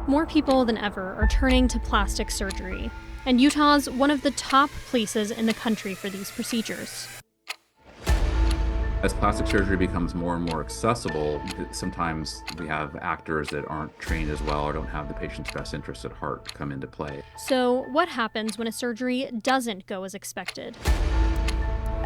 More people than ever are turning to plastic surgery, and Utah's one of the top places in the country for these procedures. As plastic surgery becomes more and more accessible, sometimes we have actors that aren't trained as well or don't have the patient's best interest at heart come into play. So what happens when a surgery doesn't go as expected?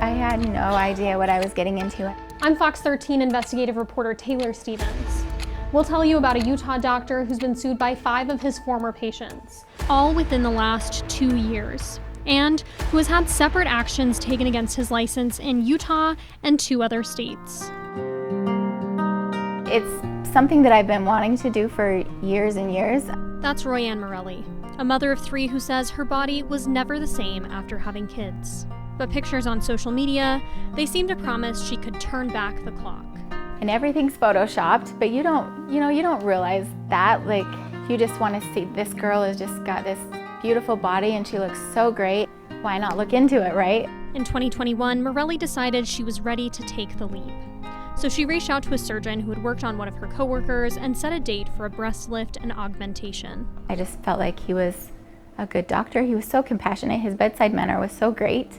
I had no idea what I was getting into. I'm Fox 13 investigative reporter Taylor Stevens. We'll tell you about a Utah doctor who's been sued by 5 of his former patients. All within the last 2 years, and who has had separate actions taken against his license in Utah and 2 other states. It's something that I've been wanting to do for years and years. That's Roiann Marrelli, a mother of 3 who says her body was never the same after having kids. But pictures on social media, they seem to promise she could turn back the clock. And everything's photoshopped, but you don't realize that. Like, you just want to see this girl has just got this beautiful body and she looks so great. Why not look into it, right? In 2021, Marrelli decided she was ready to take the leap. So she reached out to a surgeon who had worked on one of her coworkers and set a date for a breast lift and augmentation. I just felt like he was a good doctor. He was so compassionate. His bedside manner was so great.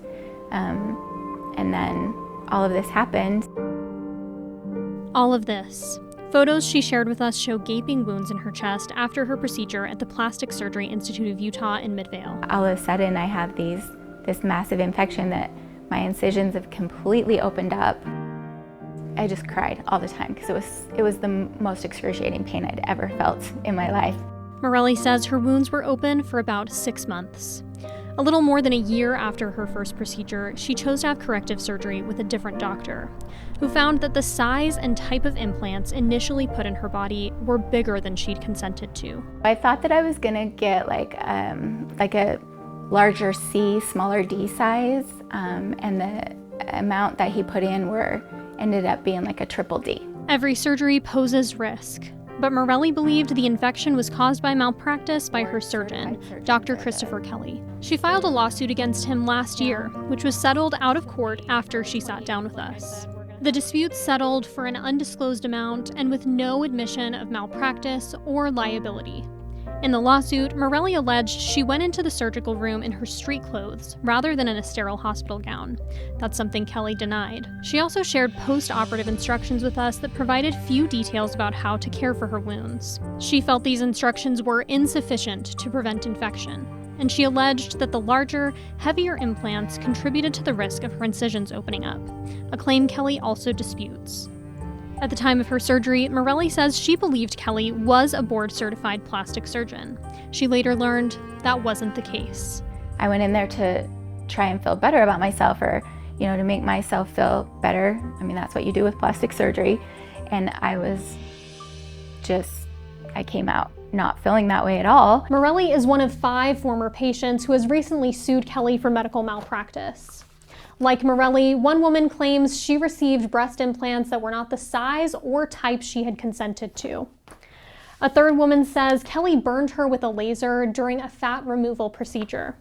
And then all of this happened. All of this. Photos she shared with us show gaping wounds in her chest after her procedure at the Plastic Surgery Institute of Utah in Midvale. All of a sudden I have this massive infection that my incisions have completely opened up. I just cried all the time because it was the most excruciating pain I'd ever felt in my life. Marrelli says her wounds were open for about 6 months. A little more than a year after her first procedure, she chose to have corrective surgery with a different doctor, who found that the size and type of implants initially put in her body were bigger than she'd consented to. I thought that I was gonna get like a larger C, smaller D size, and the amount that he put in ended up being like a triple D. Every surgery poses risk, but Marrelli believed the infection was caused by malpractice by her surgeon, Dr. Christopher Kelly. She filed a lawsuit against him last year, which was settled out of court after she sat down with us. The dispute settled for an undisclosed amount and with no admission of malpractice or liability. In the lawsuit, Marrelli alleged she went into the surgical room in her street clothes rather than in a sterile hospital gown. That's something Kelly denied. She also shared post-operative instructions with us that provided few details about how to care for her wounds. She felt these instructions were insufficient to prevent infection, and she alleged that the larger, heavier implants contributed to the risk of her incisions opening up, a claim Kelly also disputes. At the time of her surgery, Marrelli says she believed Kelly was a board-certified plastic surgeon. She later learned that wasn't the case. I went in there to try and feel better about myself, or to make myself feel better. I mean, that's what you do with plastic surgery. And I came out not feeling that way at all. Marrelli is one of 5 former patients who has recently sued Kelly for medical malpractice. Like Marrelli, one woman claims she received breast implants that were not the size or type she had consented to. A third woman says Kelly burned her with a laser during a fat removal procedure.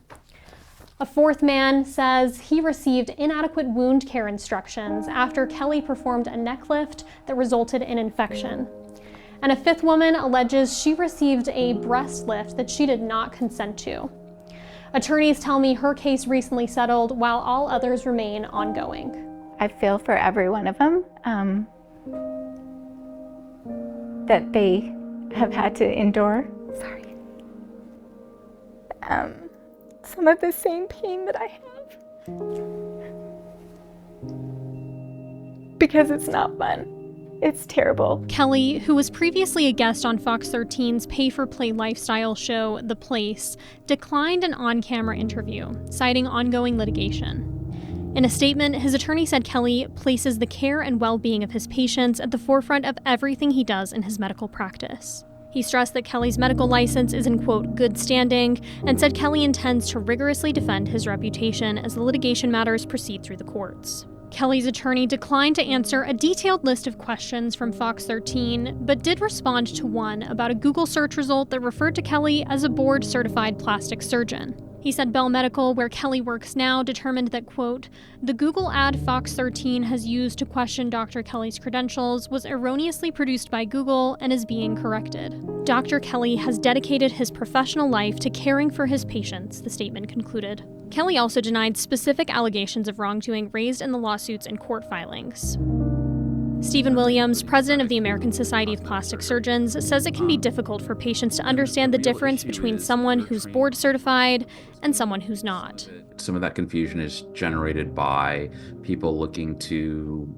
A fourth man says he received inadequate wound care instructions after Kelly performed a neck lift that resulted in infection. And a fifth woman alleges she received a breast lift that she did not consent to. Attorneys tell me her case recently settled while all others remain ongoing. I feel for every one of them that they have had to endure some of the same pain that I have. Because it's not fun. It's terrible. Kelly, who was previously a guest on Fox 13's pay-for-play lifestyle show, The Place, declined an on-camera interview, citing ongoing litigation. In a statement, his attorney said Kelly places the care and well-being of his patients at the forefront of everything he does in his medical practice. He stressed that Kelly's medical license is in, quote, good standing, and said Kelly intends to rigorously defend his reputation as the litigation matters proceed through the courts. Kelly's attorney declined to answer a detailed list of questions from Fox 13, but did respond to one about a Google search result that referred to Kelly as a board-certified plastic surgeon. He said Bell Medical, where Kelly works now, determined that, quote, the Google ad Fox 13 has used to question Dr. Kelly's credentials was erroneously produced by Google and is being corrected. Dr. Kelly has dedicated his professional life to caring for his patients, the statement concluded. Kelly also denied specific allegations of wrongdoing raised in the lawsuits and court filings. Stephen Williams, president of the American Society of Plastic Surgeons, says it can be difficult for patients to understand the difference between someone who's board certified and someone who's not. Some of that confusion is generated by people looking to,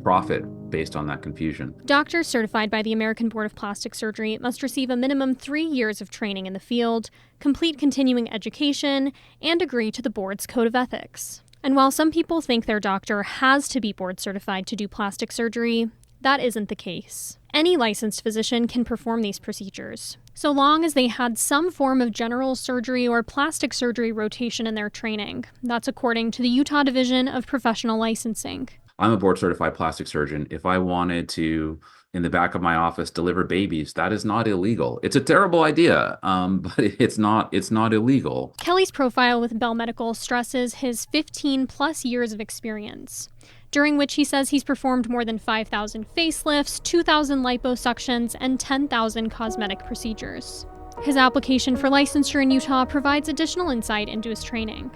profit based on that confusion. Doctors certified by the American Board of Plastic Surgery must receive a minimum 3 years of training in the field, complete continuing education, and agree to the board's code of ethics. And while some people think their doctor has to be board certified to do plastic surgery, that isn't the case. Any licensed physician can perform these procedures, so long as they had some form of general surgery or plastic surgery rotation in their training. That's according to the Utah Division of Professional Licensing. I'm a board certified plastic surgeon. If I wanted to, in the back of my office, deliver babies, that is not illegal. It's a terrible idea, but it's not illegal. Kelly's profile with Bell Medical stresses his 15 plus years of experience, during which he says he's performed more than 5,000 facelifts, 2,000 liposuctions, and 10,000 cosmetic procedures. His application for licensure in Utah provides additional insight into his training.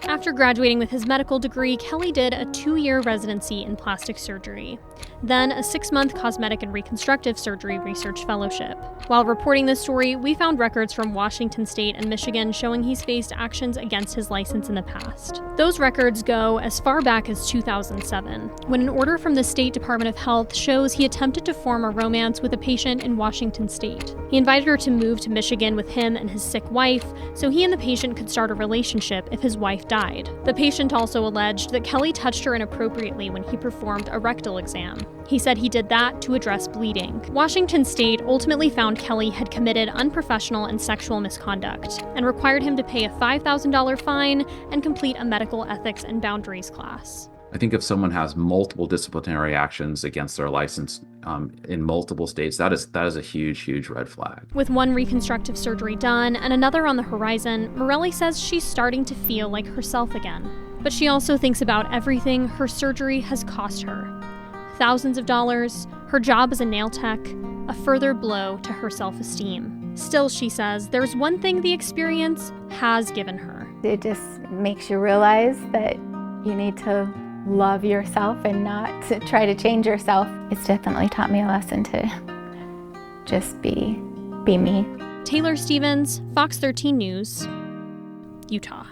After graduating with his medical degree, Kelly did a 2-year residency in plastic surgery, then a 6-month cosmetic and reconstructive surgery research fellowship. While reporting this story, we found records from Washington State and Michigan showing he's faced actions against his license in the past. Those records go as far back as 2007, when an order from the State Department of Health shows he attempted to form a romance with a patient in Washington State. He invited her to move to Michigan with him and his sick wife, so he and the patient could start a relationship if his wife died. The patient also alleged that Kelly touched her inappropriately when he performed a rectal exam. He said he did that to address bleeding. Washington State ultimately found Kelly had committed unprofessional and sexual misconduct and required him to pay a $5,000 fine and complete a medical ethics and boundaries class. I think if someone has multiple disciplinary actions against their license in multiple states, that is a huge, huge red flag. With one reconstructive surgery done and another on the horizon, Marrelli says she's starting to feel like herself again. But she also thinks about everything her surgery has cost her. Thousands of dollars, her job as a nail tech, a further blow to her self-esteem. Still, she says, there's one thing the experience has given her. It just makes you realize that you need to love yourself and not to try to change yourself. It's definitely taught me a lesson to just be me. Taylor Stevens, Fox 13 News, Utah.